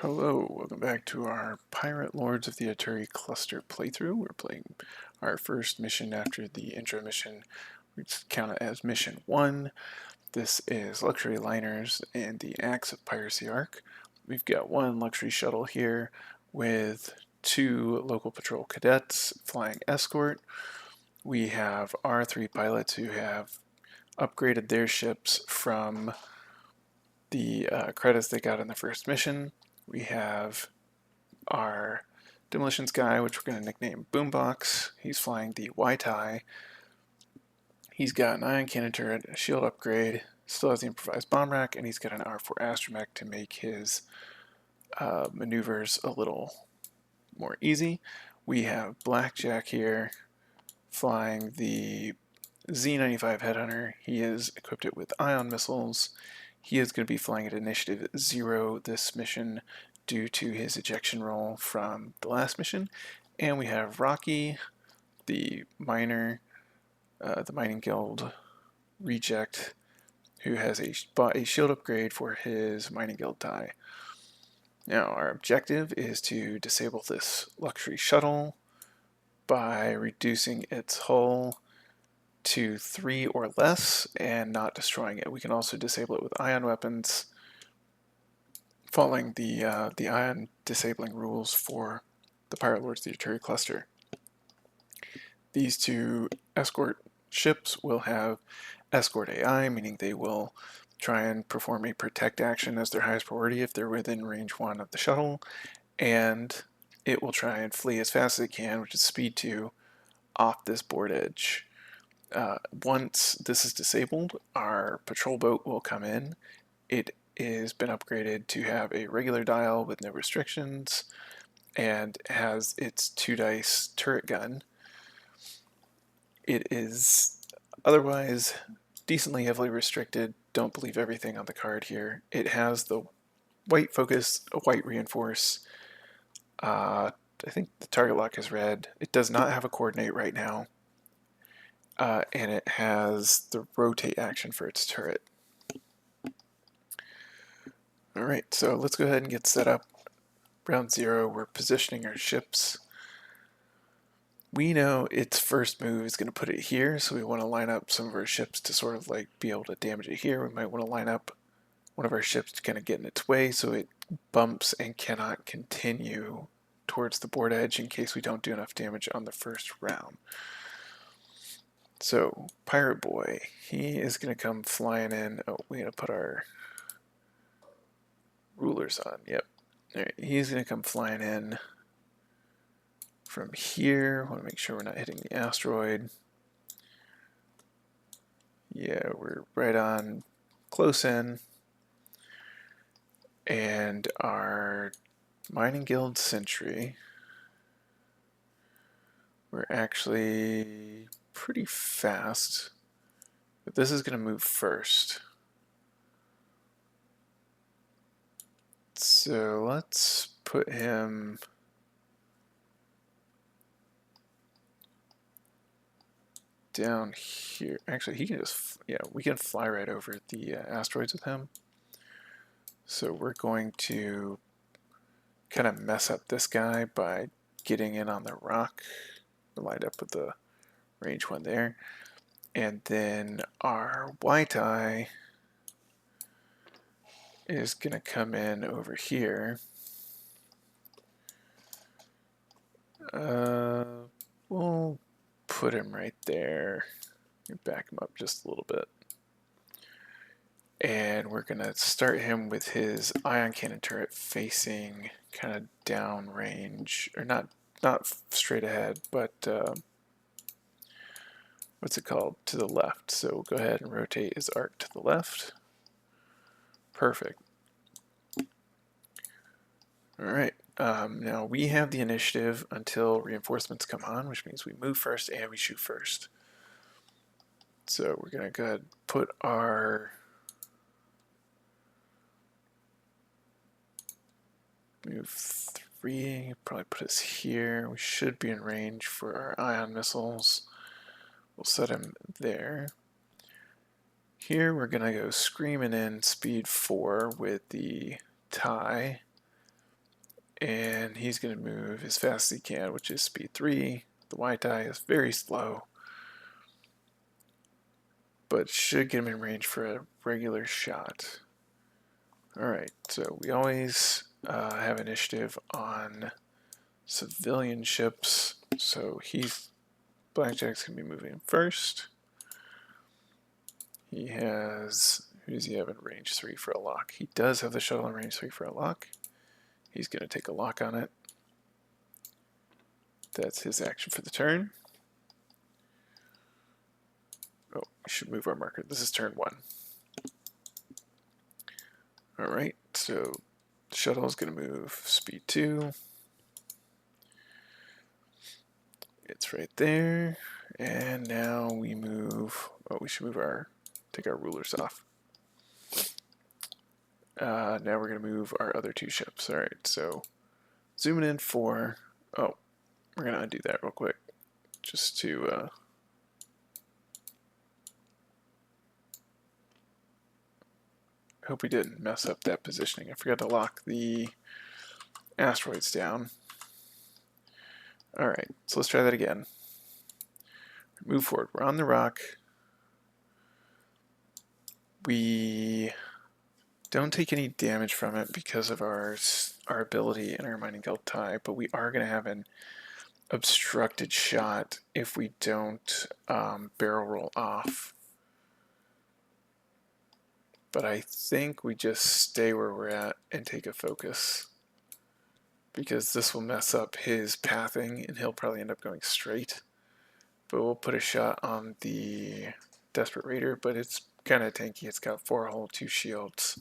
Hello, welcome back to our Pirate Lords of the Arturi cluster playthrough. We're playing our first mission after the intro mission. We count it as mission 1. This is Luxury Liners and the Acts of Piracy Arc. We've got one luxury shuttle here with 2 local patrol cadets flying escort. We have our 3 pilots who have upgraded their ships from the credits they got in the first mission. We have our Demolitions guy, which we're going to nickname Boombox. He's flying the HotAC. He's got an ion cannon turret, a shield upgrade, still has the improvised bomb rack, and he's got an R4 astromech to make his maneuvers a little more easy. We have Blackjack here flying the Z95 Headhunter. He is equipped it with ion missiles. He is going to be flying at Initiative 0 this mission due to his ejection roll from the last mission. And we have Rocky, the miner, the Mining Guild reject, who has bought a shield upgrade for his Mining Guild tie. Now, our objective is to disable this luxury shuttle by reducing its hull to 3 or less and not destroying it. We can also disable it with ion weapons, following the ion disabling rules for the Pirate Lords of the Arturi cluster. These 2 escort ships will have escort AI, meaning they will try and perform a protect action as their highest priority if they're within range 1 of the shuttle, and it will try and flee as fast as it can, which is speed 2, off this board edge. Once this is disabled, our patrol boat will come in. It has been upgraded to have a regular dial with no restrictions and has its 2 dice turret gun. It is otherwise decently heavily restricted. Don't believe everything on the card here. It has the white focus, a white reinforce. I think the target lock is red. It does not have a coordinate right now. And it has the rotate action for its turret. Alright, so let's go ahead and get set up. Round 0, we're positioning our ships. We know its first move is going to put it here, so we want to line up some of our ships to sort of like be able to damage it here. We might want to line up one of our ships to kind of get in its way so it bumps and cannot continue towards the board edge in case we don't do enough damage on the first round. So, Pirate Boy, he is going to come flying in. Oh, we got to put our rulers on. Yep. Alright, he's going to come flying in from here. Want to make sure we're not hitting the asteroid. Yeah, we're right on close in. And our Mining Guild Sentry, we're actually pretty fast, but this is going to move first. So let's put him down here. Actually, he can just, yeah, we can fly right over the asteroids with him. So we're going to kind of mess up this guy by getting in on the rock. We're lined up with the range 1 there. And then our HotAC is going to come in over here. We'll put him right there. Back him up just a little bit. And we're going to start him with his ion cannon turret facing kind of down range, or not straight ahead, but what's it called? To the left. So we'll go ahead and rotate his arc to the left. Perfect. Alright, now we have the initiative until reinforcements come on, which means we move first and we shoot first. So we're going to go ahead and put our move 3, probably put us here. We should be in range for our ion missiles. We'll set him there. Here we're going to go screaming in speed 4 with the tie. and he's going to move as fast as he can, which is speed 3. The HotAC is very slow, but should get him in range for a regular shot. Alright, so we always have initiative on civilian ships, so Blackjack's going to be moving first. He has, who does he have in range 3 for a lock? He does have the shuttle in range 3 for a lock. He's going to take a lock on it. That's his action for the turn. Oh, we should move our marker. This is turn 1. Alright, so the shuttle is going to move speed 2. It's right there. And now we move, oh, we should take our rulers off. Now we're going to move our other 2 ships. Alright, so zooming in for, oh, we're going to undo that real quick. Just to, hope we didn't mess up that positioning. I forgot to lock the asteroids down. Alright, so let's try that again. Move forward. We're on the rock. We don't take any damage from it because of our ability in our Mining Guild tie, but we are going to have an obstructed shot if we don't barrel roll off. But I think we just stay where we're at and take a focus, because this will mess up his pathing and he'll probably end up going straight. But we'll put a shot on the Desperate Raider, but it's kind of tanky. It's got 4 hull, 2 shields.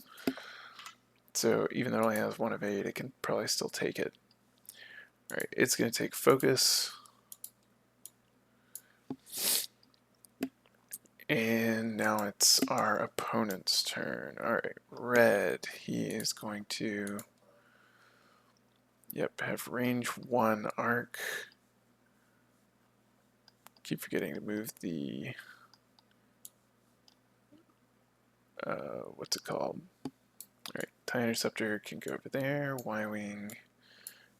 So even though it only has 1 of 8, it can probably still take it. Alright, it's going to take focus. And now it's our opponent's turn. Alright, red. He is going to, have range 1 arc. Keep forgetting to move the, what's it called? Alright, TIE Interceptor can go over there, Y-Wing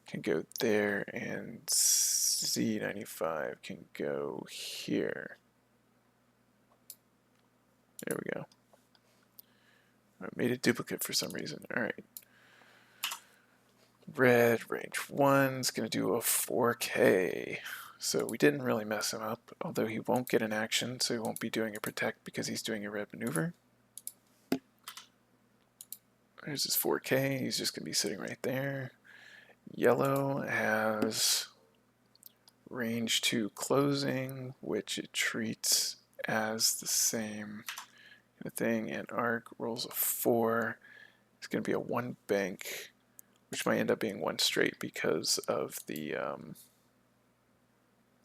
can go there, and Z95 can go here. There we go. I made a duplicate for some reason. Alright. Red, range 1's going to do a 4K. So we didn't really mess him up, although he won't get an action, so he won't be doing a protect because he's doing a red maneuver. There's his 4K, he's just going to be sitting right there. Yellow has range 2 closing, which it treats as the same kind of thing, and arc rolls a 4. It's going to be a 1 bank, which might end up being 1 straight because of the,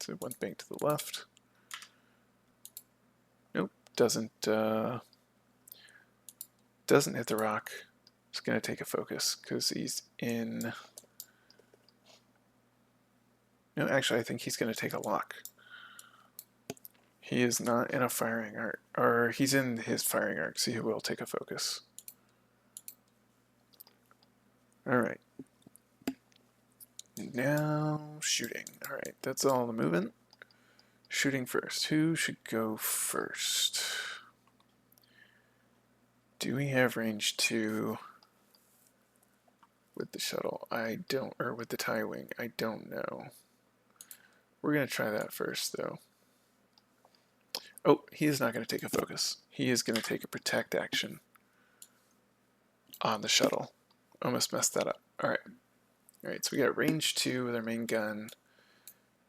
so 1 bank to the left. Nope, doesn't hit the rock. It's going to take a focus because he's in, no, actually I think he's going to take a lock. He is not in a firing arc, or he's in his firing arc, so he will take a focus. Alright. Now shooting. Alright, that's all the movement. Shooting first. Who should go first? Do we have range 2 with the shuttle? I don't, or with the TIE wing. I don't know. We're going to try that first, though. Oh, he is not going to take a focus. He is going to take a protect action on the shuttle. Almost messed that up. Alright. Alright, so we got range 2 with our main gun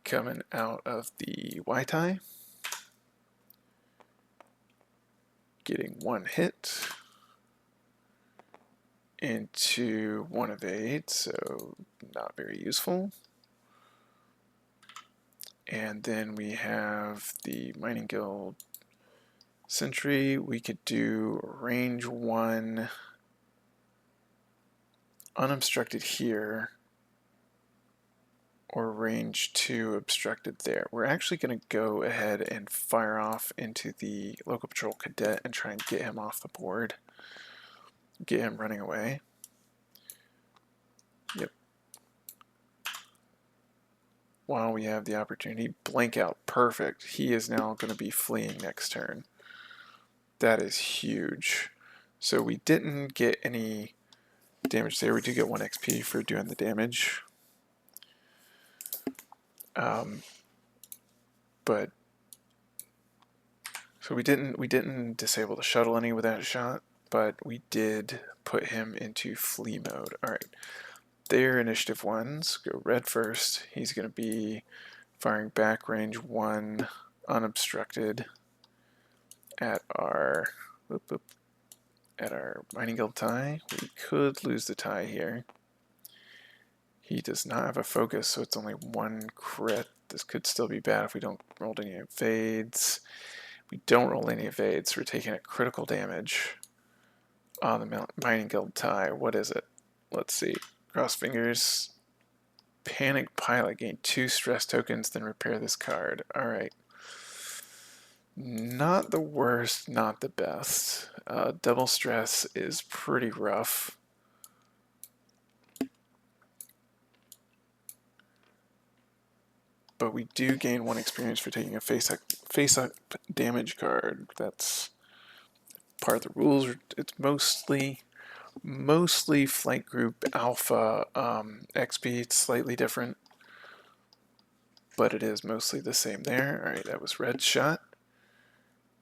coming out of the HotAC. Getting 1 hit into 1 of 8, so not very useful. And then we have the Mining Guild Sentry. We could do range 1 unobstructed here, or range 2 obstructed there. We're actually going to go ahead and fire off into the local patrol cadet and try and get him off the board. Get him running away. Yep. while we have the opportunity. Blank out, perfect. He is now going to be fleeing next turn. That is huge. So we didn't get any damage there. We do get 1 XP for doing the damage. But so we didn't disable the shuttle any with that shot, but we did put him into flee mode. All right, their initiative 1s go red first. He's going to be firing back range 1 unobstructed at our mining guild tie. We could lose the tie here. He does not have a focus, so it's only 1 crit. This could still be bad if we don't roll any evades. We don't roll any evades, so we're taking a critical damage on the mining guild tie. What is it? Let's see. Cross fingers. Panic pilot. Gain 2 stress tokens, then repair this card. Alright. Not the worst, not the best. Double stress is pretty rough. But we do gain 1 experience for taking a face-up damage card. That's part of the rules. It's mostly flight group alpha XP. It's slightly different, but it is mostly the same there. All right, that was red shot.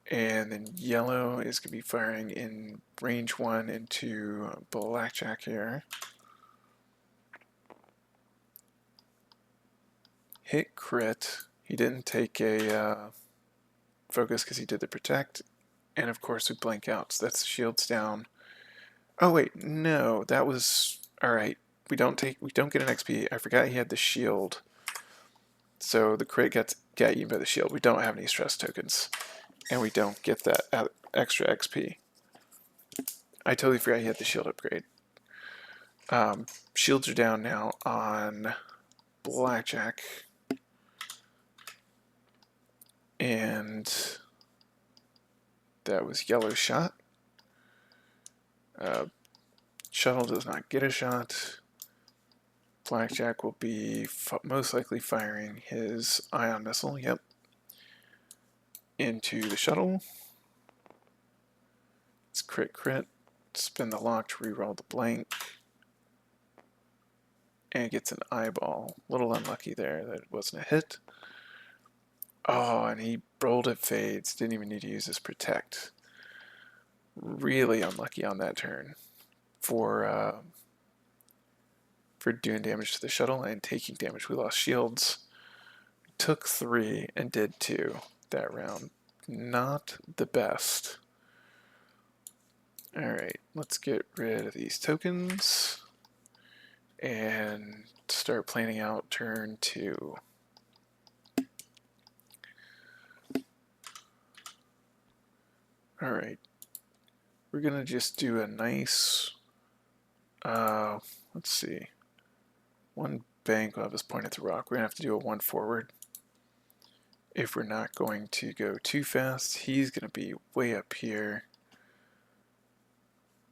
And then yellow is going to be firing in range 1 into PLotAC here. Hit crit. He didn't take a focus because he did the protect. And of course we blank out, so that's the shields down. Oh wait, no, that was alright. We don't get an XP. I forgot he had the shield. So the crit got eaten by the shield. We don't have any stress tokens. And we don't get that extra XP. I totally forgot he had the shield upgrade. Shields are down now on PLotAC. And that was yellow shot. Shuttle does not get a shot. PLotAC will be most likely firing his ion missile, yep, into the shuttle. It's crit. Spin the lock to reroll the blank. And gets an eyeball. A little unlucky there that it wasn't a hit. Oh, and he rolled it fades. Didn't even need to use his protect. Really unlucky on that turn for doing damage to the shuttle and taking damage. We lost shields. Took 3 and did 2 that round. Not the best. Alright, let's get rid of these tokens and start planning out turn 2. Alright, we're going to just do a nice, let's see, 1 bank. We'll have us point at the rock. We're going to have to do a 1 forward. If we're not going to go too fast, he's going to be way up here.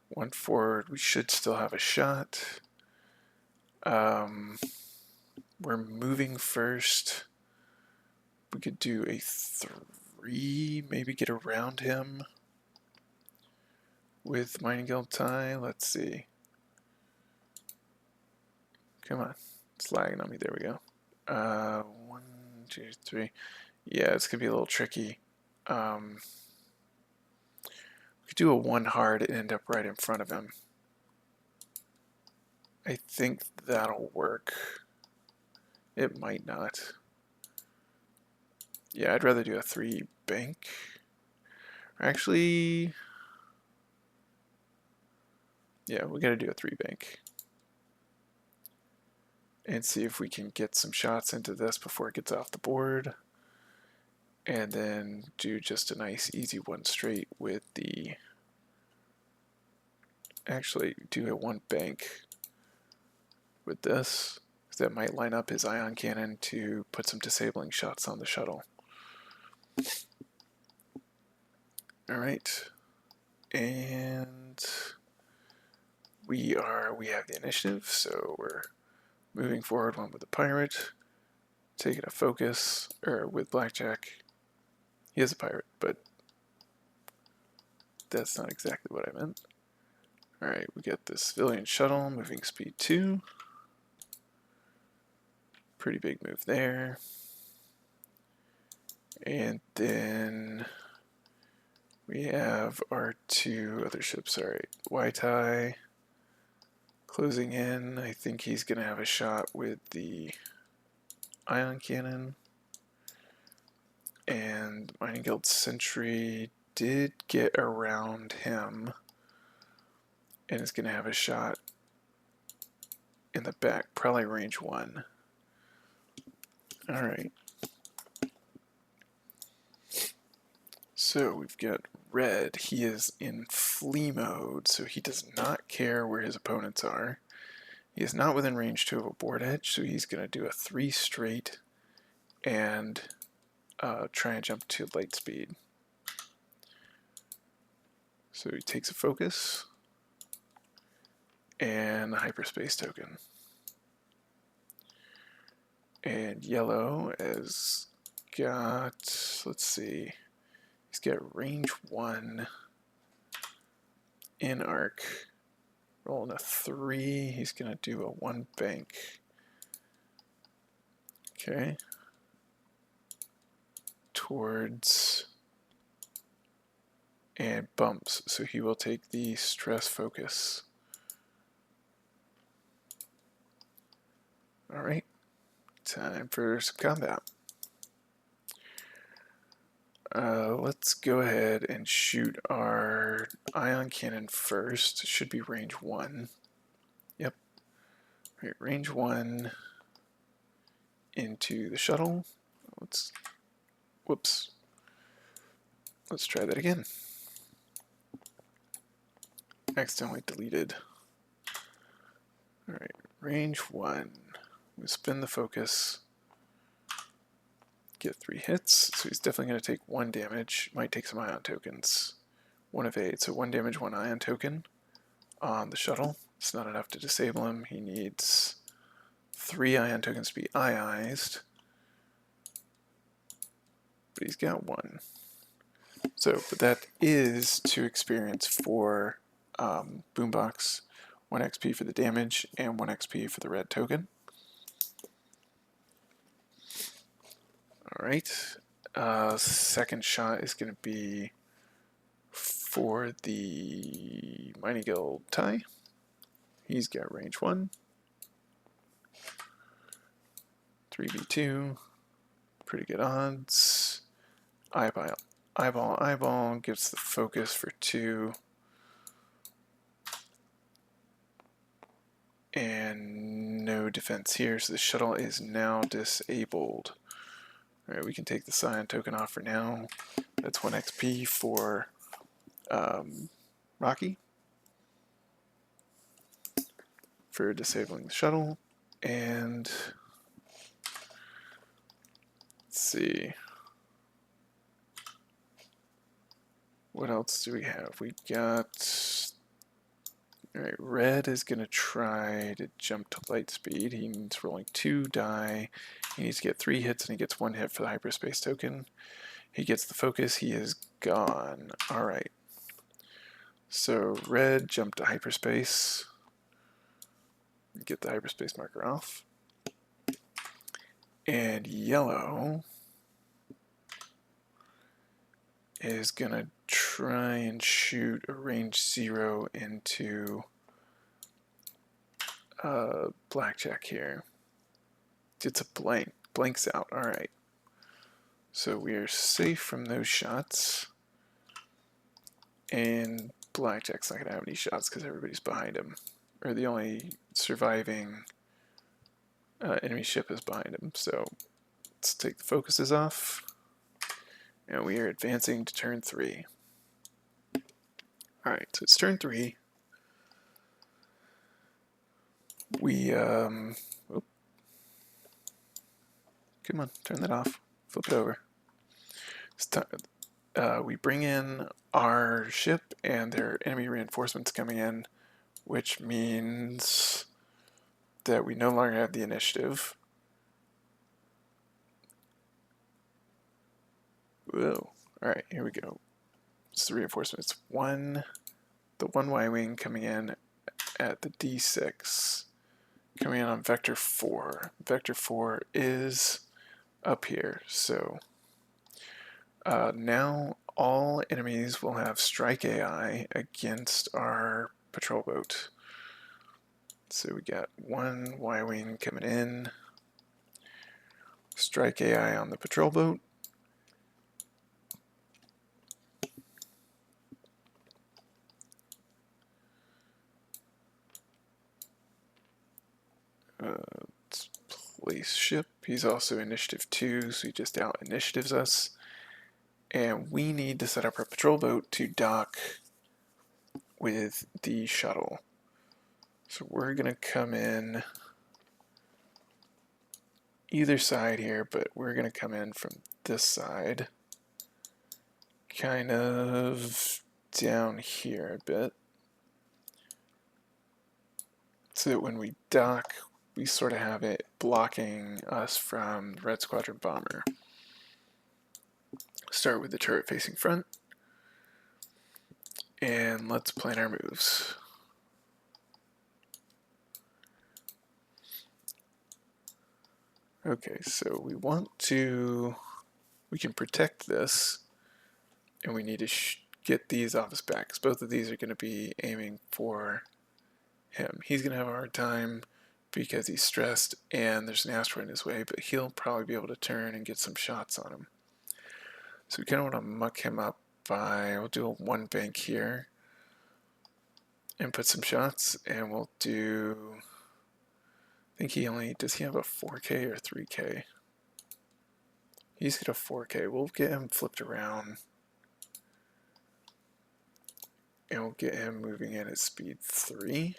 1 forward, we should still have a shot. We're moving first. We could do a 3, maybe get around him with mining guild tie. Let's see. Come on, it's lagging on me. There we go. 1, 2, 3. Yeah, it's gonna be a little tricky. We could do a 1 hard and end up right in front of him. I think that'll work. It might not. Yeah, I'd rather do a 3 bank. Actually, yeah, we gotta do a 3 bank. And see if we can get some shots into this before it gets off the board. And then do just a nice easy 1 straight with the... Actually, do a 1 bank with this, because that might line up his ion cannon to put some disabling shots on the shuttle. Alright. And we have the initiative, so we're moving forward, 1 with the pirate. taking a focus, or with blackjack. He is a pirate, but that's not exactly what I meant. Alright, we got this civilian shuttle, moving speed 2. Pretty big move there. And then we have our two other ships. Alright, HotAC closing in. I think he's going to have a shot with the ion cannon. And Mining Guild Sentry did get around him and is going to have a shot in the back, probably range 1. Alright. So we've got red. He is in flee mode, so he does not care where his opponents are. He is not within range 2 of a board edge, so he's going to do a 3 straight and try and jump to light speed. So he takes a focus and a hyperspace token. And yellow has got, let's see, he's got range 1 in arc. Rolling a 3, he's going to do a 1 bank. Okay. Towards, and bumps, so he will take the stress focus. Alright, time for some combat. Let's go ahead and shoot our ion cannon first. It should be range 1. Yep. Right, range 1 into the shuttle. Whoops. Let's try that again. Accidentally deleted. Alright, range 1. We spin the focus. Get 3 hits, so he's definitely going to take 1 damage. Might take some ion tokens. 1 of 8, so 1 damage, 1 ion token on the shuttle. It's not enough to disable him. He needs 3 ion tokens to be ionized. But he's got 1. So, but that is 2 experience for Boombox. 1 XP for the damage, and 1 XP for the red token. Alright, second shot is going to be for the Mining Guild tie. He's got range 1. 3v2. Pretty good odds. Eyeball gives the focus for 2. And no defense here, so the shuttle is now disabled. Alright, we can take the Scion token off for now. That's 1 XP for Rocky for disabling the shuttle. And let's see. What else do we have? We got... Alright, red is going to try to jump to light speed. He needs rolling 2 die. He needs to get 3 hits, and he gets 1 hit for the hyperspace token. He gets the focus. He is gone. Alright. So red jumped to hyperspace. Get the hyperspace marker off. And yellow is going to try and shoot a range 0 into blackjack here. It's a blank. Blanks out. Alright. So we are safe from those shots. And blackjack's not going to have any shots because everybody's behind him. Or the only surviving enemy ship is behind him. So let's take the focuses off. And we are advancing to turn 3. Alright, so it's turn 3. We, come on, turn that off. Flip it over. It's we bring in our ship, and there are enemy reinforcements coming in, which means that we no longer have the initiative. Whoa. Alright, here we go. It's the reinforcements. The one Y-wing coming in at the D6. Coming in on vector 4. Vector 4 is up here, so now all enemies will have strike AI against our patrol boat. So we got one Y-wing coming in, strike AI on the patrol boat. Let's place ship. He's also initiative 2, so he just out initiatives us. And we need to set up our patrol boat to dock with the shuttle. So we're going to come in either side here, but we're going to come in from this side, kind of down here a bit, so that when we dock, we sort of have it blocking us from the Red Squadron bomber. Start with the turret facing front, and let's plan our moves. Okay, so we can protect this, and we need to get these off his back, because both of these are going to be aiming for him. He's going to have a hard time because he's stressed and there's an asteroid in his way, but he'll probably be able to turn and get some shots on him. So we kind of want to muck him up by, we'll do a 1 bank here and put some shots, and we'll do, I think does he have a 4K or 3K? He's got a 4K. We'll get him flipped around, and we'll get him moving in at speed 3.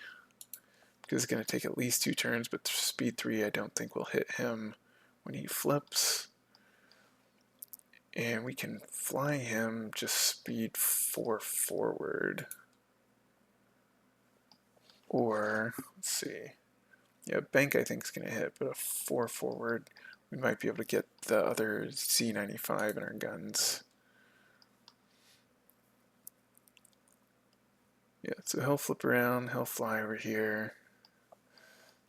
Because it's going to take at least 2 turns, but speed 3 I don't think will hit him when he flips. And we can fly him just speed 4 forward. Or, let's see. Yeah, bank I think is going to hit, but a 4 forward, we might be able to get the other C-95 in our guns. Yeah, so he'll flip around, he'll fly over here.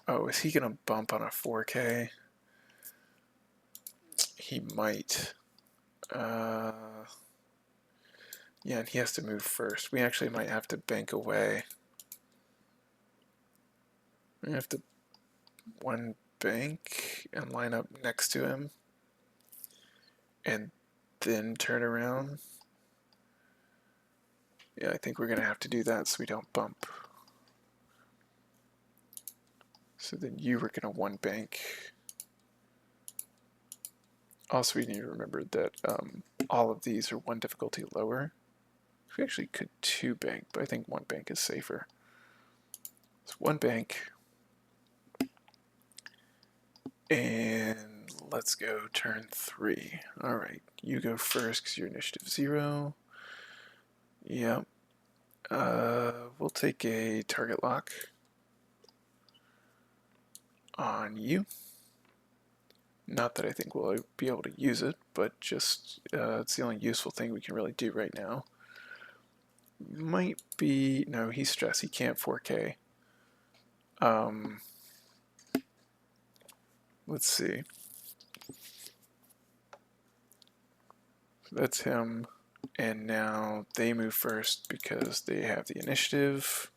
Oh, is he going to bump on a 4K? He might. Yeah, and he has to move first. We actually might have to bank away. We have to 1 bank and line up next to him. And then turn around. Yeah, I think we're going to have to do that so we don't bump. So then you were going to 1 bank. Also, we need to remember that all of these are 1 difficulty lower. We actually could 2 bank, but I think 1 bank is safer. So 1 bank. And let's go turn 3. Alright, you go first because you're initiative 0. Yep. We'll take a target lock on you. Not that I think we'll be able to use it, but just it's the only useful thing we can really do right now. Might be, no, he's stressed, he can't 4K. Let's see. That's him, and now they move first because they have the initiative.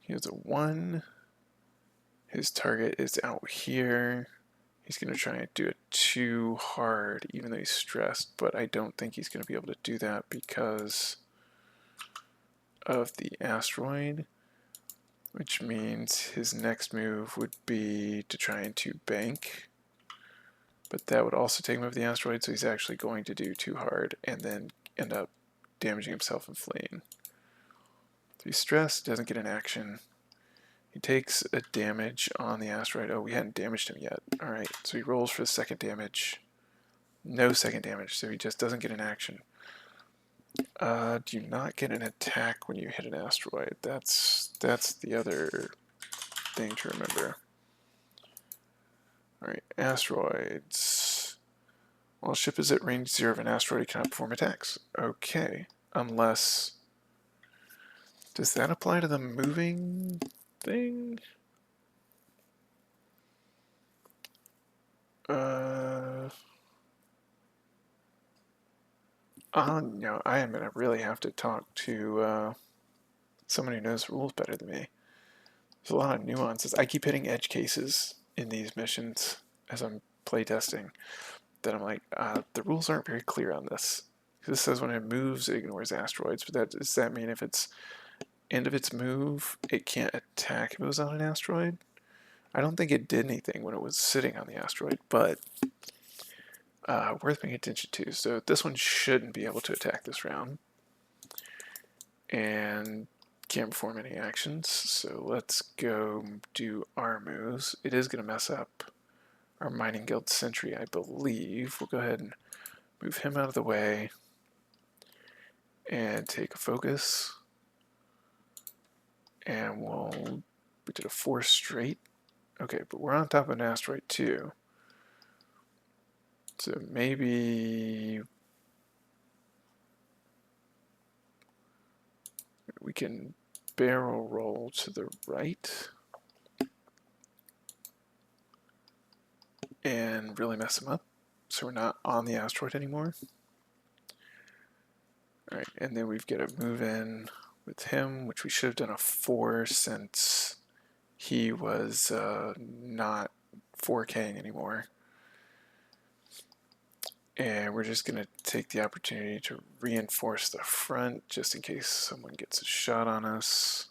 He has a 1. His target is out here. He's going to try and do it too hard, even though he's stressed, but I don't think he's going to be able to do that because of the asteroid, which means his next move would be to try and 2 bank, but that would also take him over the asteroid, so he's actually going to do too hard and then end up damaging himself and fleeing. So he's stressed, doesn't get an action. He takes a damage on the asteroid. Oh, we hadn't damaged him yet. Alright, so he rolls for the 2nd damage. No 2nd damage, so he just doesn't get an action. Do you not get an attack when you hit an asteroid? That's the other thing to remember. Alright, asteroids. While a ship is at range 0 of an asteroid, it cannot perform attacks. Okay, unless... Does that apply to the moving thing? No, I am gonna really have to talk to someone who knows rules better than me. There's a lot of nuances. I keep hitting edge cases in these missions as I'm playtesting. That I'm like, the rules aren't very clear on this. This says when it moves, it ignores asteroids, but does that mean if it's end of its move, it can't attack if it was on an asteroid? I don't think it did anything when it was sitting on the asteroid, but worth paying attention to. So this one shouldn't be able to attack this round. And can't perform any actions, so let's go do our moves. It is going to mess up our Mining Guild Sentry, I believe. We'll go ahead and move him out of the way and take a focus. And we did a 4 straight. Okay, but we're on top of an asteroid too. So maybe we can barrel roll to the right and really mess him up. So we're not on the asteroid anymore. Alright, and then we've got to move in with him, which we should have done a 4 since he was not 4K'ing anymore. And we're just going to take the opportunity to reinforce the front just in case someone gets a shot on us.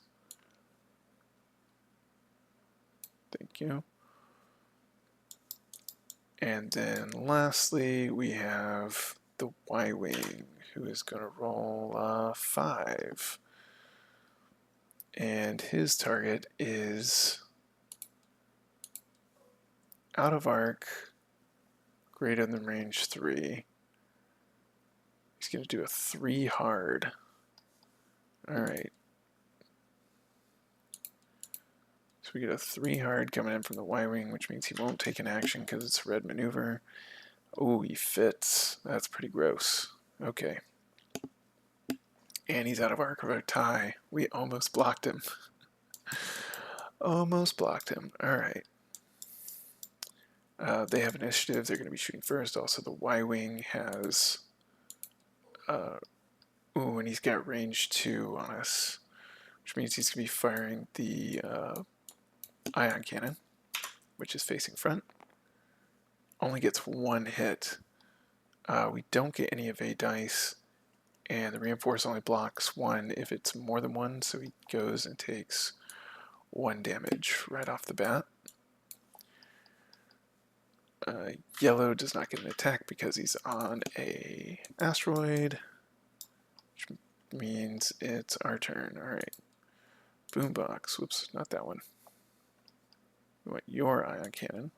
Thank you. And then lastly, we have the Y-Wing, who is going to roll 5. And his target is out of arc, greater than range 3. He's going to do a 3 hard. Alright. So we get a 3 hard coming in from the Y-Wing, which means he won't take an action because it's a red maneuver. Oh, he fits. That's pretty gross. Okay. And he's out of arc of our tie. We almost blocked him. Almost blocked him. Alright. They have initiative. They're going to be shooting first. Also, the Y-Wing has... ooh, and he's got range 2 on us, which means he's going to be firing the ion cannon, which is facing front. Only gets 1 hit. We don't get any evade dice, and the reinforce only blocks 1 if it's more than 1, so he goes and takes 1 damage right off the bat. Yellow does not get an attack because he's on a asteroid, which means it's our turn. Alright. Boombox. Whoops, not that one. We want your ion cannon.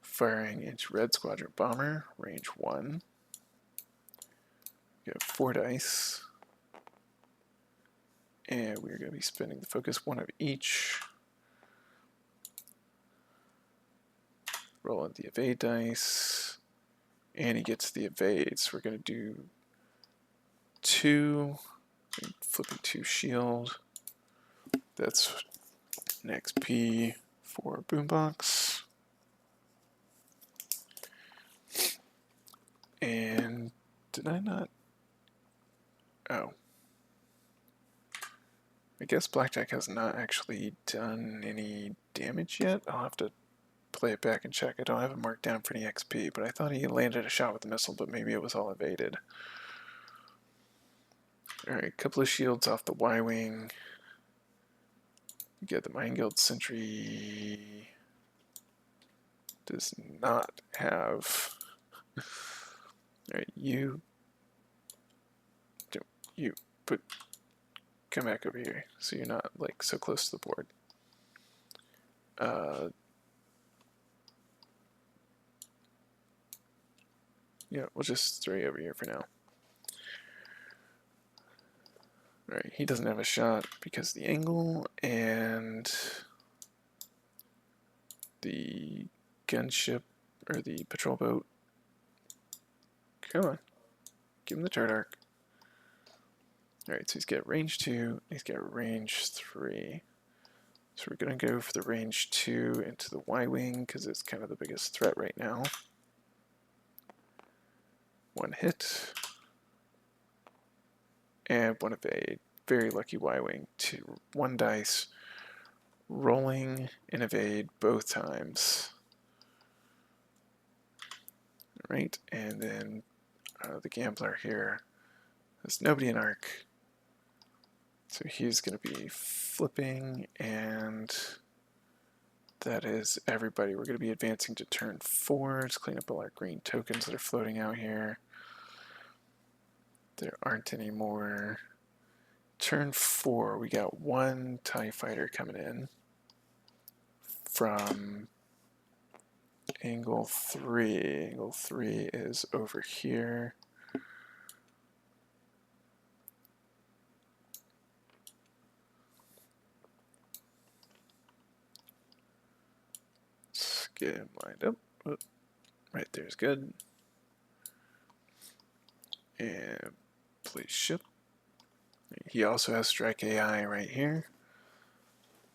Firing into Red Squadron Bomber, range 1. We have 4 dice. And we're going to be spending the focus 1 of each. Rolling the evade dice. And he gets the evade. So we're going to do 2. Flipping 2 shield. That's an XP for Boombox. And did I not? Oh. I guess Blackjack has not actually done any damage yet. I'll have to play it back and check. I don't have it marked down for any XP, but I thought he landed a shot with the missile, but maybe it was all evaded. Alright, couple of shields off the Y-Wing. Get the Mining Guild Sentry. Does not have... Alright, you come back over here so you're not like so close to the board. Yeah, we'll just throw you over here for now. Alright, he doesn't have a shot because of the angle, and the gunship, or the patrol boat. Come on. Give him the turret arc. Alright, so he's got range 2, he's got range 3. So we're going to go for the range 2 into the Y-wing, because it's kind of the biggest threat right now. One hit. And one evade. Very lucky Y-wing. 1 dice. Rolling and evade both times. Alright, and then the gambler here has nobody in arc. So he's going to be flipping, and that is everybody. We're going to be advancing to turn 4. Let's clean up all our green tokens that are floating out here. There aren't any more. Turn 4, we got 1 TIE fighter coming in from angle 3. Angle 3 is over here. Let's get him lined up. Oh, right there's good. And place ship. He also has strike AI right here.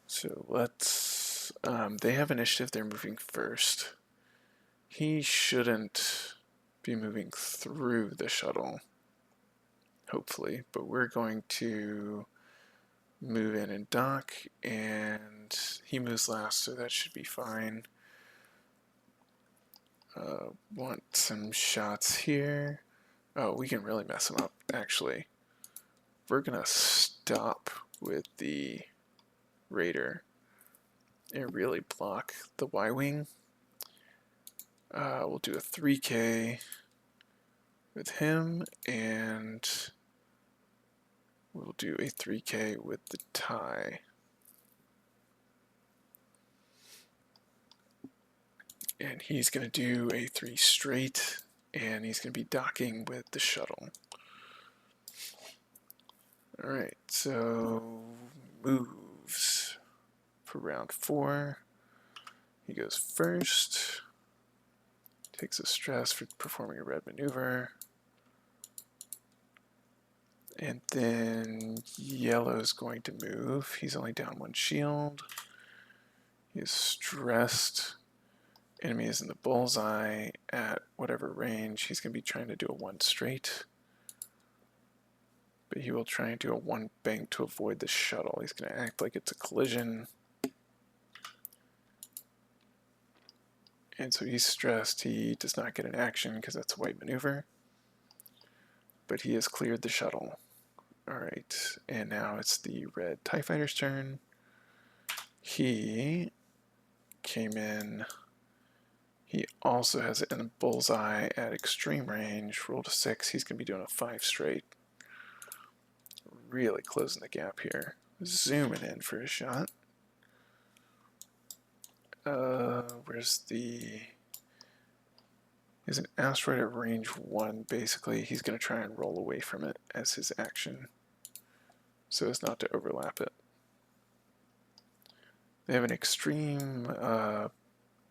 So let's, they have initiative, they're moving first. He shouldn't be moving through the shuttle, hopefully, but we're going to move in and dock, and he moves last, so that should be fine. Want some shots here. Oh, we can really mess him up, actually. We're gonna stop with the Raider and really block the Y-wing. We'll do a 3K with him, and we'll do a 3K with the TIE. And he's going to do a 3 straight, and he's going to be docking with the shuttle. Alright, so moves for round 4. He goes first. Takes a stress for performing a red maneuver. And then yellow's going to move. He's only down 1 shield. He's stressed. Enemy is in the bullseye at whatever range. He's going to be trying to do a 1 straight. But he will try and do a 1 bank to avoid the shuttle. He's going to act like it's a collision. And so he's stressed. He does not get an action because that's a white maneuver. But he has cleared the shuttle. Alright, and now it's the red TIE fighter's turn. He came in. He also has it in the bullseye at extreme range. Rolled a 6. He's going to be doing a 5 straight. Really closing the gap here. Zooming in for a shot. Where's the... He's an asteroid at range 1, basically. He's going to try and roll away from it as his action, so as not to overlap it. They have an extreme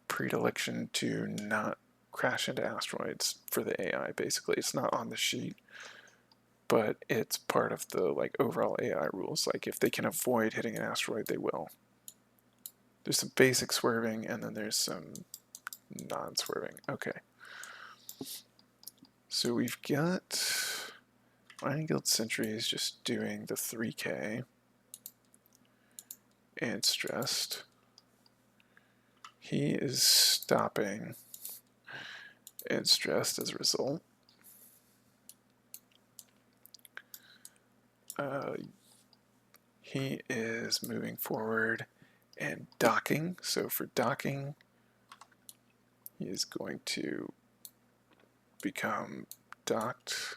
predilection to not crash into asteroids for the AI, basically. It's not on the sheet, but it's part of the overall AI rules. Like, if they can avoid hitting an asteroid, they will. There's some basic swerving, and then there's some non-swerving. Okay. So we've got Iron Guild Sentries just doing the 3K and stressed. He is stopping and stressed as a result. He is moving forward and docking. So for docking, he is going to become docked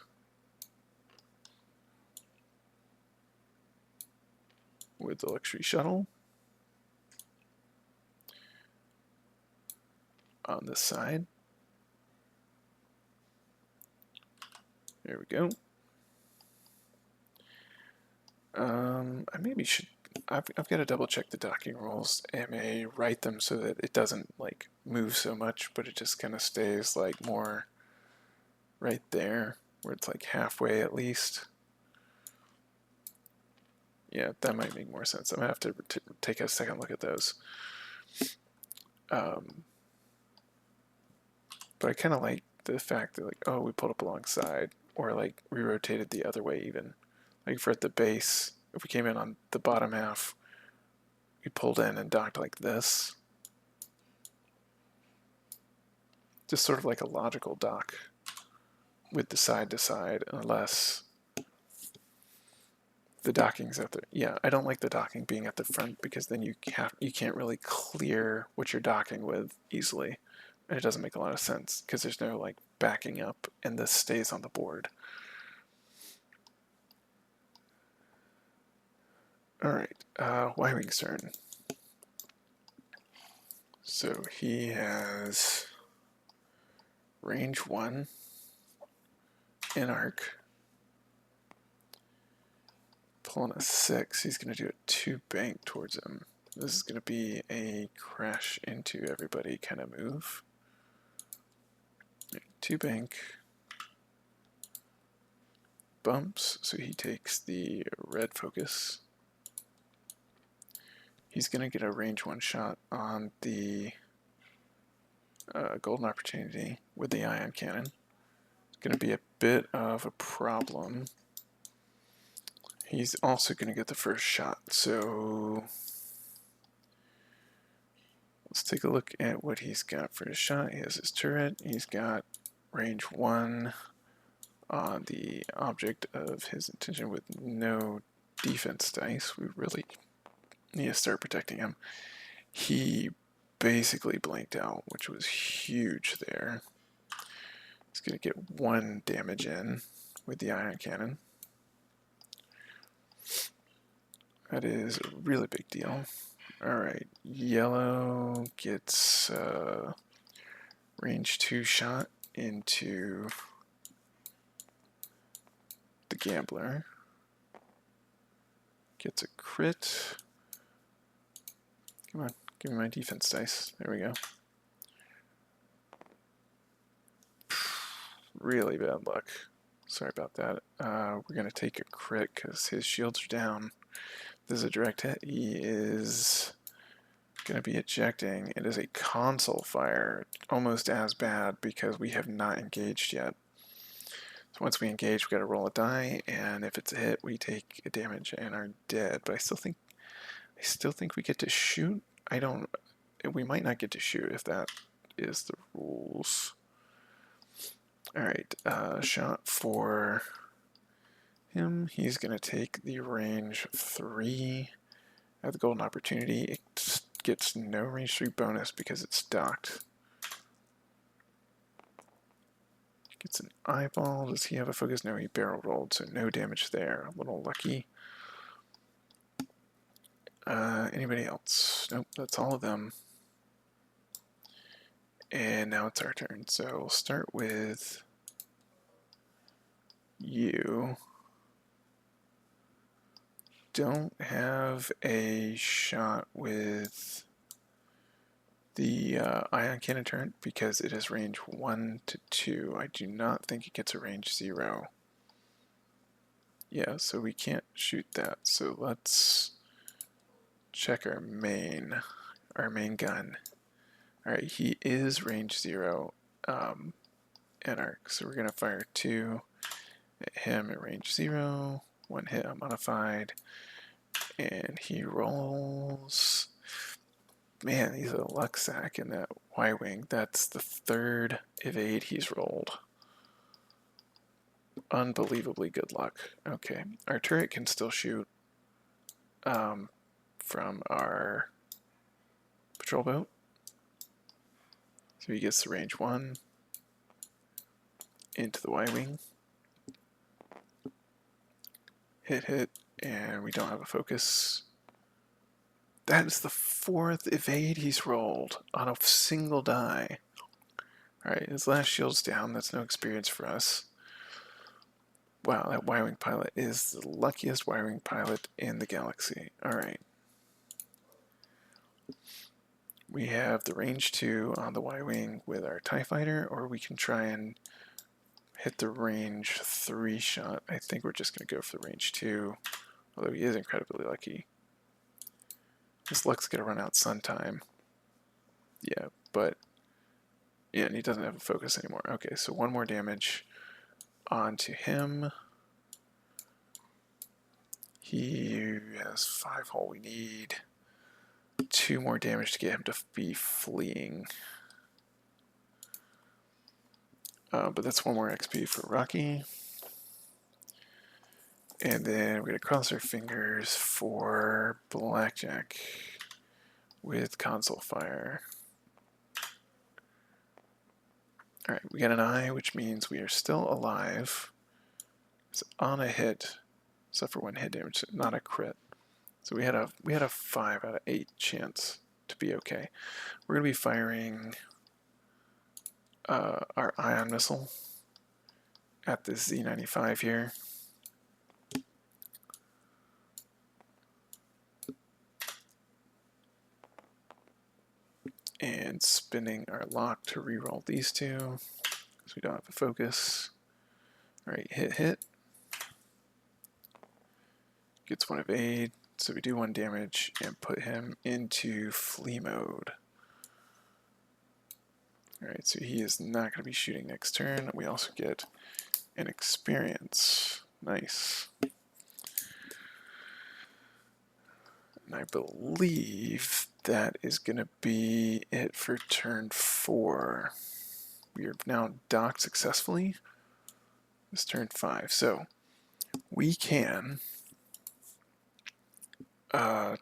with the luxury shuttle on this side. There we go. I maybe should I've got to double check the docking rules. I may write them so that it doesn't like move so much, but it just kind of stays like more right there, where it's like halfway at least. Yeah, that might make more sense. I'm gonna have to take a second look at those. But I kind of like the fact that like, oh, we pulled up alongside, or like we rotated the other way even. Like for at the base, if we came in on the bottom half, we pulled in and docked like this. Just sort of like a logical dock with the side to side, unless the docking's at the, yeah, I don't like the docking being at the front because then you can't really clear what you're docking with easily. And it doesn't make a lot of sense because there's no like backing up and this stays on the board. Alright, Y-Wing's turn. So he has range 1 in arc. Pulling a 6, he's going to do a 2 bank towards him. This is going to be a crash into everybody kind of move. 2 bank. Bumps, so he takes the red focus. He's going to get a range 1 shot on the golden opportunity with the ion cannon. It's going to be a bit of a problem. He's also going to get the first shot, so let's take a look at what he's got for his shot. He has his turret, he's got range 1 on the object of his intention with no defense dice. We really need to start protecting him. He basically blanked out, which was huge there. He's going to get 1 damage in with the ion cannon. That is a really big deal. Alright, yellow gets range 2 shot into the gambler. Gets a crit. Come on, give me my defense dice. There we go. Really bad luck. Sorry about that. We're going to take a crit because his shields are down. This is a direct hit. He is going to be ejecting. It is a console fire. Almost as bad because we have not engaged yet. So once we engage, we got to roll a die, and if it's a hit, we take a damage and are dead. But I still think we get to shoot. We might not get to shoot if that is the rules. Alright, shot for him. He's going to take the range 3 at the golden opportunity. It gets no range 3 bonus because it's docked. Gets an eyeball. Does he have a focus? No, he barrel rolled, so no damage there. A little lucky. Anybody else? Nope, that's all of them. And now it's our turn. So we'll start with you. Don't have a shot with the ion cannon turret because it is range 1 to 2. I do not think it gets a range 0. Yeah, so we can't shoot that. So let's check our main gun. Alright, he is range 0 in arc, so we're going to fire 2 at him at range 0, 1 hit unmodified, and he rolls. Man, he's a luck sack in that Y-Wing. That's the 3rd evade he's rolled. Unbelievably good luck. Okay, our turret can still shoot from our patrol boat. So he gets the range 1 into the Y-Wing. Hit, and we don't have a focus. That is the 4th evade he's rolled on a single die. Alright, his last shield's down. That's no experience for us. Wow, that Y-Wing pilot is the luckiest Y-Wing pilot in the galaxy. Alright. we have the range 2 on the Y-Wing with our TIE Fighter, or we can try and hit the range 3 shot. I think we're just going to go for the range 2, although he is incredibly lucky. His luck's going to run out sometime. Yeah, but yeah, and he doesn't have a focus anymore. Okay, so 1 more damage onto him. He has 5 hull. We need 2 more damage to get him to be fleeing. But that's 1 more XP for Rocky. And then we're going to cross our fingers for Blackjack with console fire. Alright, we got an eye, which means we are still alive. It's on a hit, except for 1 hit damage, not a crit. So we had a 5 out of 8 chance to be okay. We're going to be firing our ion missile at this Z95 here. And spinning our lock to reroll these 2, because we don't have a focus. Alright, hit. Gets 1 evade, so we do 1 damage and put him into flee mode. Alright, so he is not going to be shooting next turn. We also get an experience. Nice. And I believe that is going to be it for turn 4. We are now docked successfully. This turn 5. So we can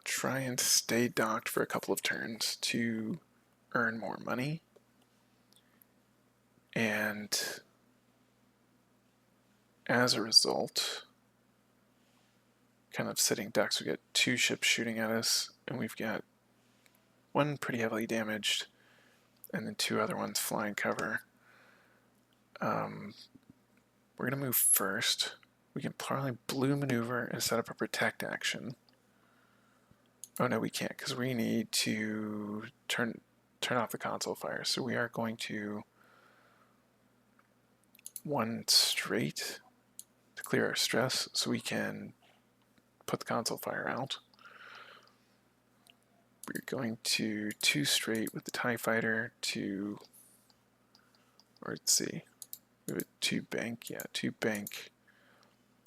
try and stay docked for a couple of turns to earn more money. And as a result, kind of sitting ducks, we get 2 ships shooting at us, and we've got 1 pretty heavily damaged, and then 2 other ones flying cover. We're going to move first. We can probably blue maneuver and set up a protect action. Oh no, we can't, because we need to turn off the console fire. So we are going to 1 straight to clear our stress, so we can put the console fire out. We're going to 2 straight with the TIE Fighter to, or let's see, we have a 2 bank, yeah, 2 bank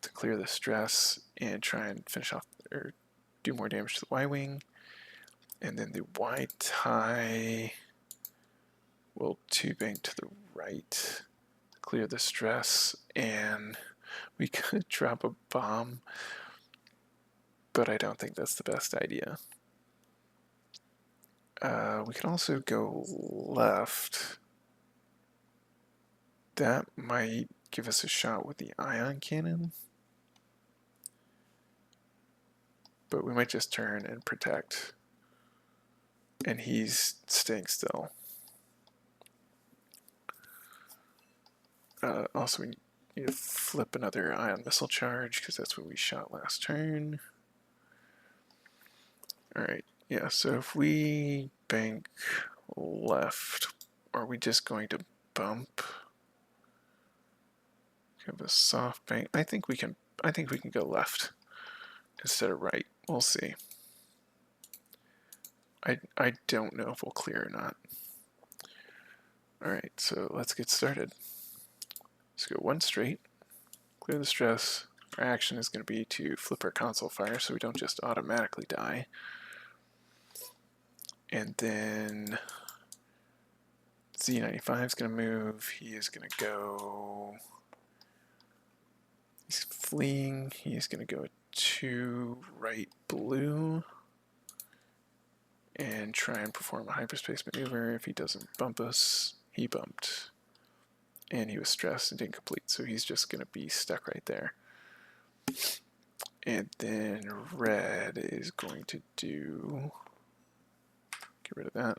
to clear the stress and try and finish off, or do more damage to the Y-Wing. And then the Y-TIE will 2 bank to the right, clear the stress, and we could drop a bomb, but I don't think that's the best idea. We could also go left. That might give us a shot with the ion cannon, but we might just turn and protect, and he's staying still. Also, we need to flip another ion missile charge, because that's what we shot last turn. Alright, yeah, so if we bank left, are we just going to bump? Have a soft bank. I think we can go left instead of right. We'll see. I don't know if we'll clear or not. Alright, so let's get started. Let's go 1 straight, clear the stress. Our action is going to be to flip our console fire so we don't just automatically die. And then Z95 is going to move. He is going to go, he's fleeing. He's going to go 2 right blue and try and perform a hyperspace maneuver. If he doesn't bump us, he bumped. And he was stressed and didn't complete, so he's just going to be stuck right there. And then red is going to do, get rid of that.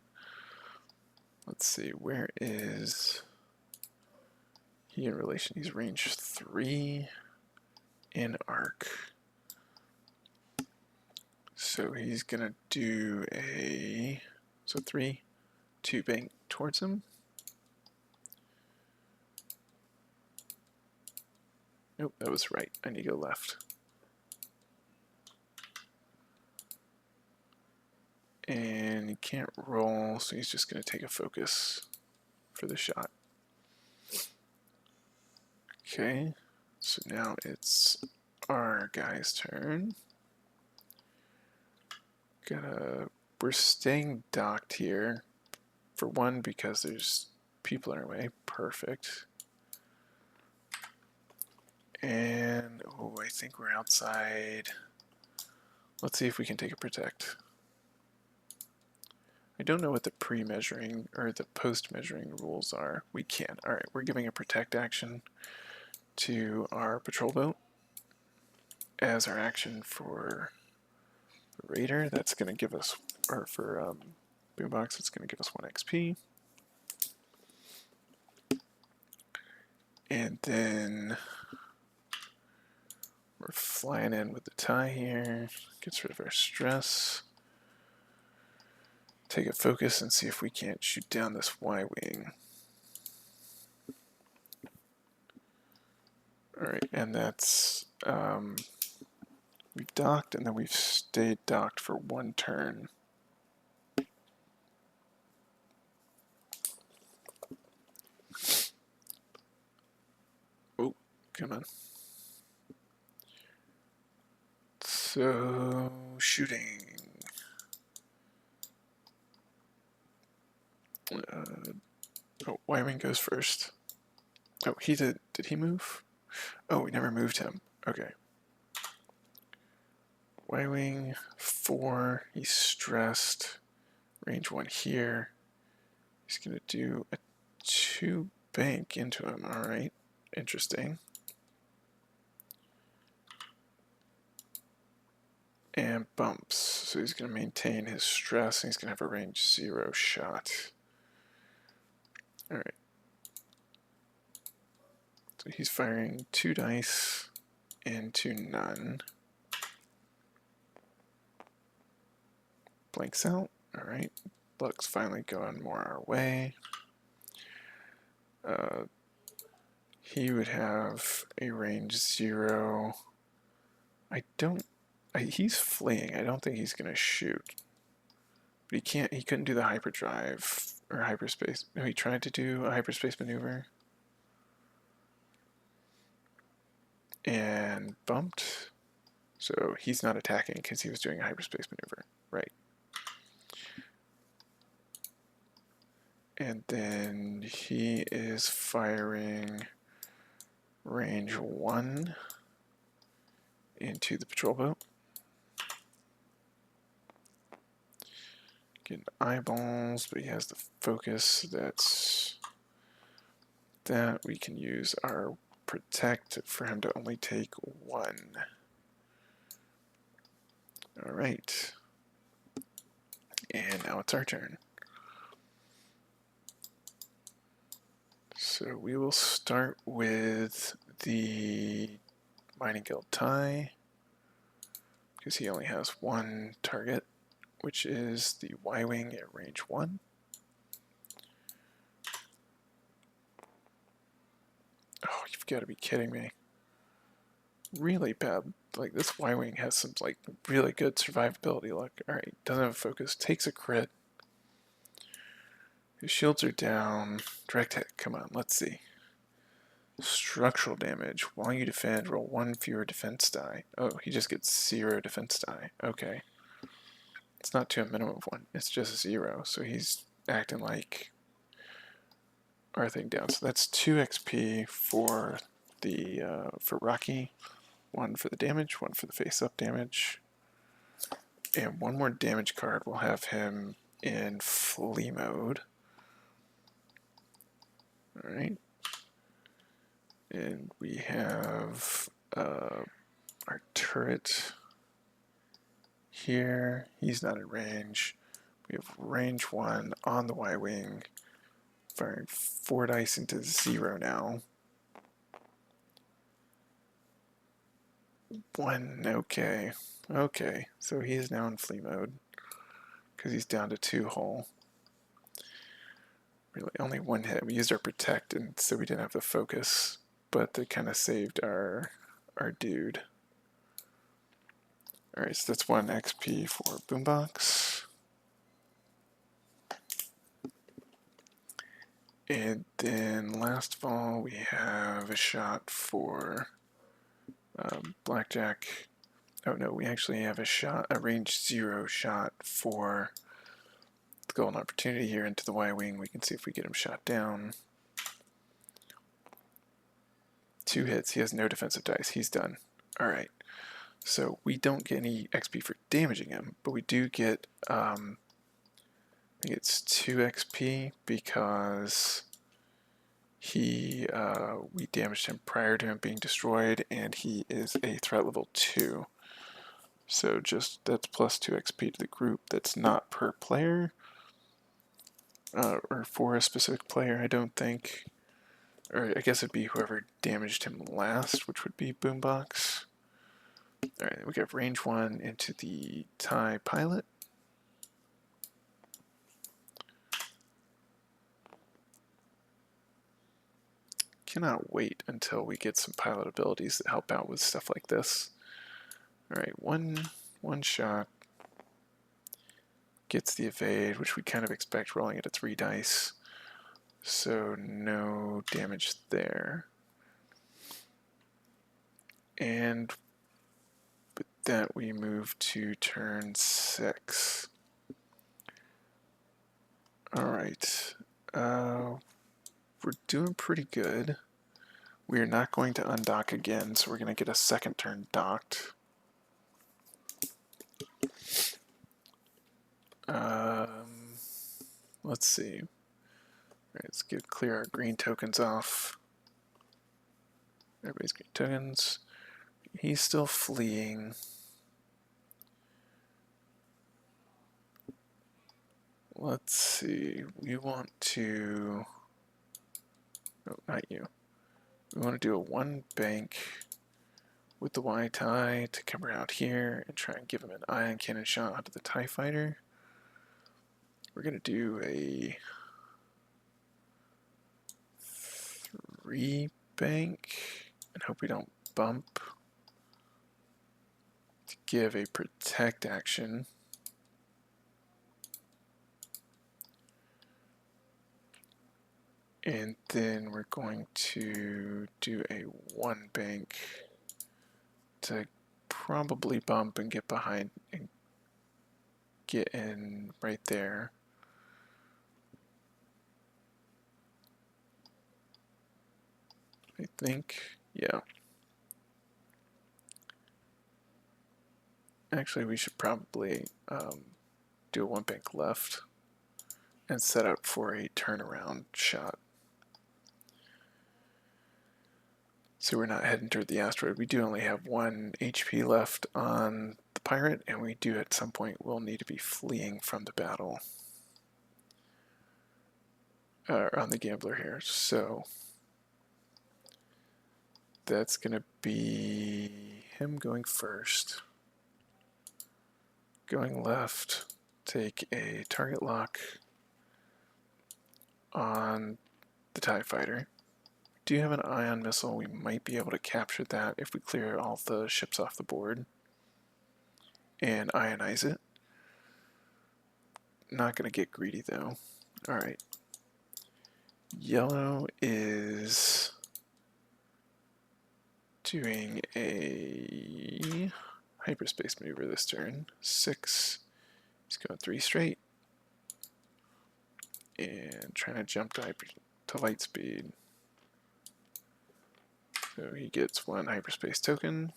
Let's see, where is he in relation? He's range 3 in arc. So he's going to do a So 3, 2 bank towards him. Nope, that was right. I need to go left. And he can't roll, so he's just going to take a focus for the shot. Okay, so now it's our guy's turn. We're staying docked here. For one, because there's people in our way. Perfect. And, oh, I think we're outside. Let's see if we can take a protect. I don't know what the pre-measuring or the post-measuring rules are. We can. Alright, we're giving a protect action to our patrol boat as our action for Raider. That's going to give us, or for Boombox, it's going to give us 1 XP. And then we're flying in with the tie here. Gets rid of our stress. Take a focus and see if we can't shoot down this Y-wing. Alright, and that's, we've docked and then we've stayed docked for 1 turn. Oh, come on. So, shooting. Oh, Y-wing goes first. Oh, he did. Did he move? Oh, we never moved him. Okay. Y-wing 4. He's stressed. Range 1 here. He's gonna do a 2 bank into him. All right. Interesting. And bumps. So he's gonna maintain his stress, and he's gonna have a range 0 shot. All right. So he's firing 2 dice into none. Blanks out. Alright. Luck's finally going more our way. He would have a range 0. He's fleeing. I don't think he's going to shoot. But he couldn't do the hyperdrive or hyperspace. No, he tried to do a hyperspace maneuver. And bumped. So he's not attacking because he was doing a hyperspace maneuver. Right. And then he is firing range 1 into the patrol boat. Getting eyeballs, but he has the focus. That we can use our protect for him to only take 1. Alright. And now it's our turn. So we will start with the Mining Guild tie, because he only has 1 target, which is the Y-wing at range 1. Oh, you've got to be kidding me. Really bad. Like, this Y-wing has some, like, really good survivability luck. Alright, doesn't have focus, takes a crit. His shields are down. Direct hit, come on, let's see. Structural damage. While you defend, roll 1 fewer defense die. Oh, he just gets 0 defense die. Okay. It's not to a minimum of 1. It's just 0. So he's acting like our thing down. So that's 2 XP for the for Rocky. 1 for the damage, 1 for the face-up damage. And 1 more damage card will have him in flee mode. Alright. And we have our turret here. He's not in range. We have range 1 on the Y-wing, firing 4 dice into 0 now. 1, okay. Okay, so he is now in flee mode because he's down to 2 hull. Really, only one hit. We used our protect, and so we didn't have the focus, but they kind of saved our dude. All right, so that's 1 XP for Boombox. And then last of all, we have a shot for Blackjack. Oh no, we actually have a range 0 shot for the Golden Opportunity here into the Y-Wing. We can see if we get him shot down. 2 hits, he has no defensive dice, he's done. Alright, so we don't get any XP for damaging him, but we do get, I think it's 2 XP because we damaged him prior to him being destroyed, and he is a threat level 2. So that's plus 2 XP to the group. That's not per player, or for a specific player, I don't think. Or I guess it'd be whoever damaged him last, which would be Boombox. Alright, we got range 1 into the TIE pilot. Cannot wait until we get some pilot abilities that help out with stuff like this. Alright, one shot. Gets the evade, which we kind of expect rolling at a 3 dice. So no damage there. And with that we move to turn 6. Alright. We're doing pretty good. We are not going to undock again, so we're going to get a second turn docked. Let's see. Alright, let's clear our green tokens off. Everybody's green tokens. He's still fleeing. Let's see. We want to... No, not you. We want to do a 1 bank with the Y-TIE to come around here and try and give him an ion cannon shot onto the TIE fighter. We're going to do a 3 bank and hope we don't bump to give a protect action. And then we're going to do a 1 bank to probably bump and get behind and get in right there. I think, yeah. Actually, we should probably do a 1 bank left and set up for a turnaround shot. So we're not heading toward the asteroid. We do only have 1 HP left on the pirate, and we do at some point will need to be fleeing from the battle. On the gambler here. So that's going to be him going first. Going left, take a target lock on the TIE fighter. We do have an ion missile. We might be able to capture that if we clear all the ships off the board and ionize it. Not going to get greedy though. Alright. Yellow is doing a hyperspace maneuver this turn. 6. He's going 3 straight. And trying to jump to light speed. So he gets 1 hyperspace token.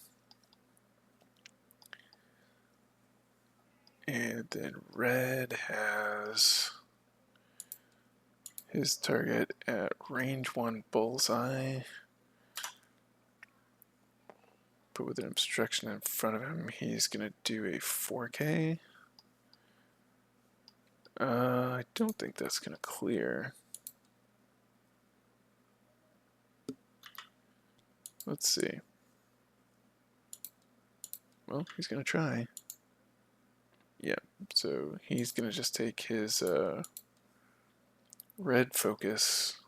And then red has his target at range 1 bullseye. But with an obstruction in front of him, he's going to do a 4K. I don't think that's going to clear. Let's see. Well, he's going to try. Yeah, so he's going to just take his red focus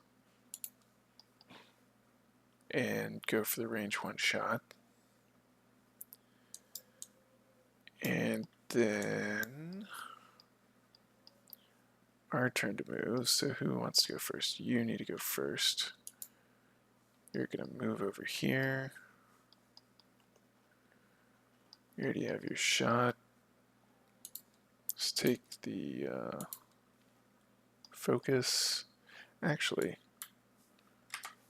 and go for the range 1 shot. And then our turn to move. So who wants to go first? You need to go first. You're going to move over here. You already have your shot. Let's take the focus. Actually,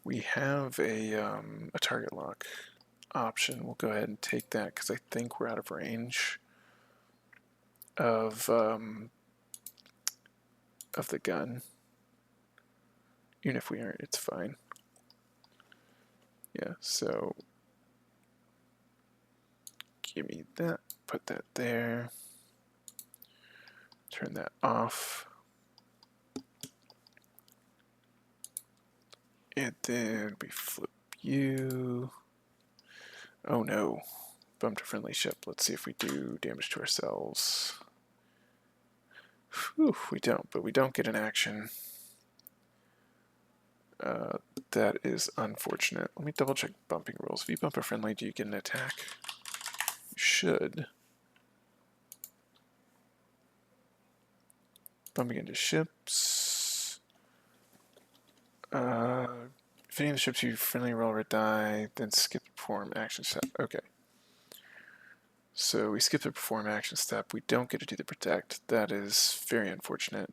we have a target lock option. We'll go ahead and take that because I think we're out of range of the gun. Even if we aren't, it's fine. Yeah, so give me that, put that there, turn that off, and then we flip you. Oh no, bump to friendly ship. Let's see if we do damage to ourselves. Whew, we don't, but we don't get an action. That is unfortunate. Let me double check bumping rules. If you bump a friendly, do you get an attack? You should. Bumping into ships. If any of the ships you friendly roll or die, then skip the perform action step. Okay. So we skip the perform action step. We don't get to do the protect. That is very unfortunate.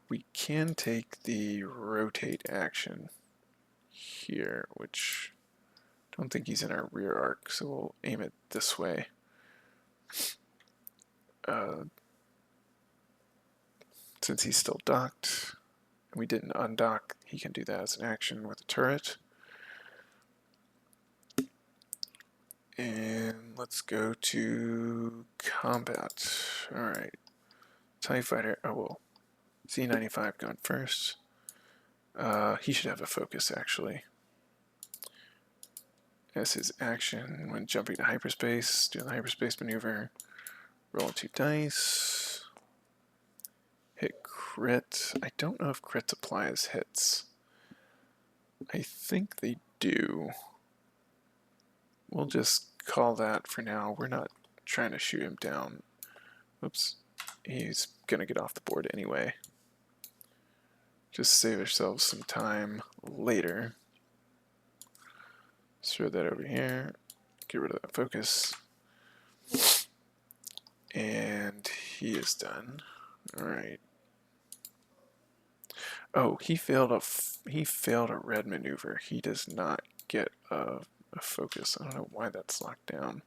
We can take the rotate action here, which I don't think he's in our rear arc, so we'll aim it this way. Since he's still docked, and we didn't undock, he can do that as an action with a turret. And let's go to combat. Alright. TIE Fighter, oh well. Z95 going first. He should have a focus actually. As his action when jumping to hyperspace, doing the hyperspace maneuver, roll 2 dice, hit crit. I don't know if crits apply as hits. I think they do. We'll just call that for now. We're not trying to shoot him down. Oops. He's going to get off the board anyway. Just save ourselves some time later. Let's throw that over here. Get rid of that focus. And he is done. Alright. Oh, he failed a red maneuver. He does not get a focus. I don't know why that's locked down.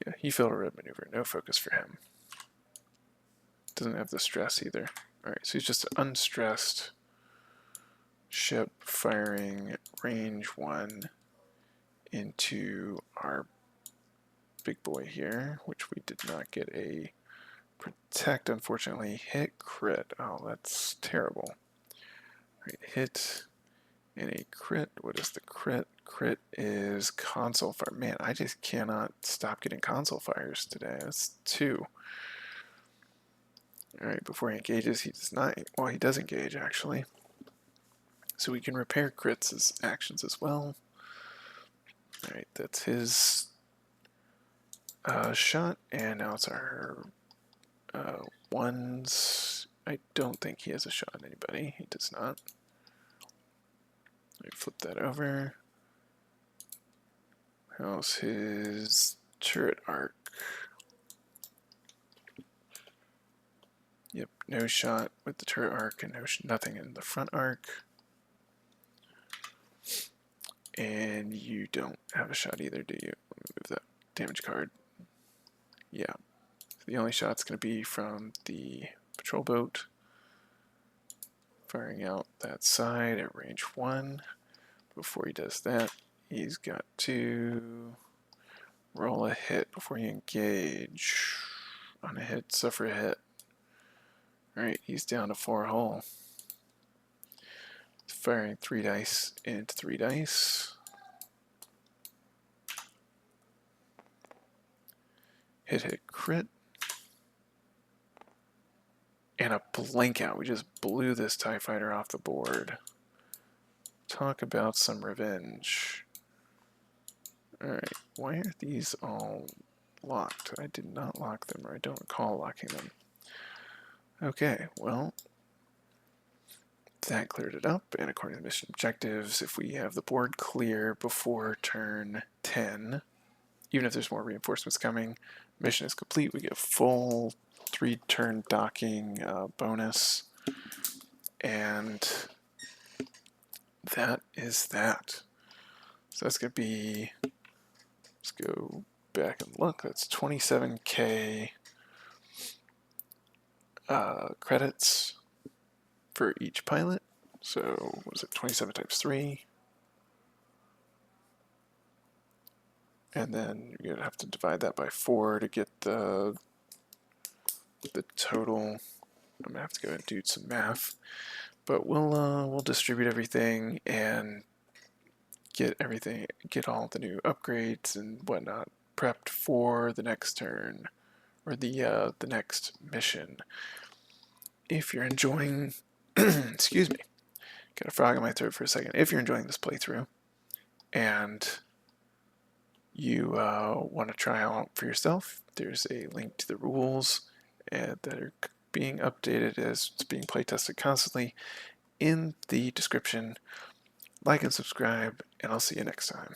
Yeah, he failed a red maneuver. No focus for him. Doesn't have the stress either. Alright, so he's just an unstressed ship firing range 1 into our big boy here, which we did not get a protect, unfortunately. Hit crit. Oh, that's terrible. Alright, hit and a crit. What is the crit? Crit is console fire. Man, I just cannot stop getting console fires today. That's 2. Alright, before he engages, he does not. Well, he does engage actually. So we can repair crits as actions as well. Alright, that's his shot, and now it's our ones. I don't think he has a shot on anybody. He does not. Let me flip that over. How's his turret arc? Yep, no shot with the turret arc and nothing in the front arc. And you don't have a shot either, do you? Let me move that damage card. Yeah. The only shot's going to be from the patrol boat. Firing out that side at range 1. Before he does that, he's got to roll a hit before you engage. On a hit, suffer a hit. Alright, he's down to 4 hull. Firing 3 dice into 3 dice. Hit crit. And a blank out. We just blew this TIE fighter off the board. Talk about some revenge. Alright, why are these all locked? I did not lock them, or I don't recall locking them. Okay, well, that cleared it up, and according to the mission objectives, if we have the board clear before turn 10, even if there's more reinforcements coming, mission is complete. We get full 3-turn docking bonus, and that is that. So that's going to be, let's go back and look, that's 27k credits for each pilot. So what is it, 27 times 3? And then you're gonna have to divide that by 4 to get the total. I'm gonna have to go and do some math, but we'll distribute everything and get all the new upgrades and whatnot prepped for the next turn, or the next mission. If you're enjoying, excuse me, got a frog in my throat for a second. If you're enjoying this playthrough and you want to try out for yourself, there's a link to the rules that are being updated as it's being playtested constantly in the description. Like and subscribe, and I'll see you next time.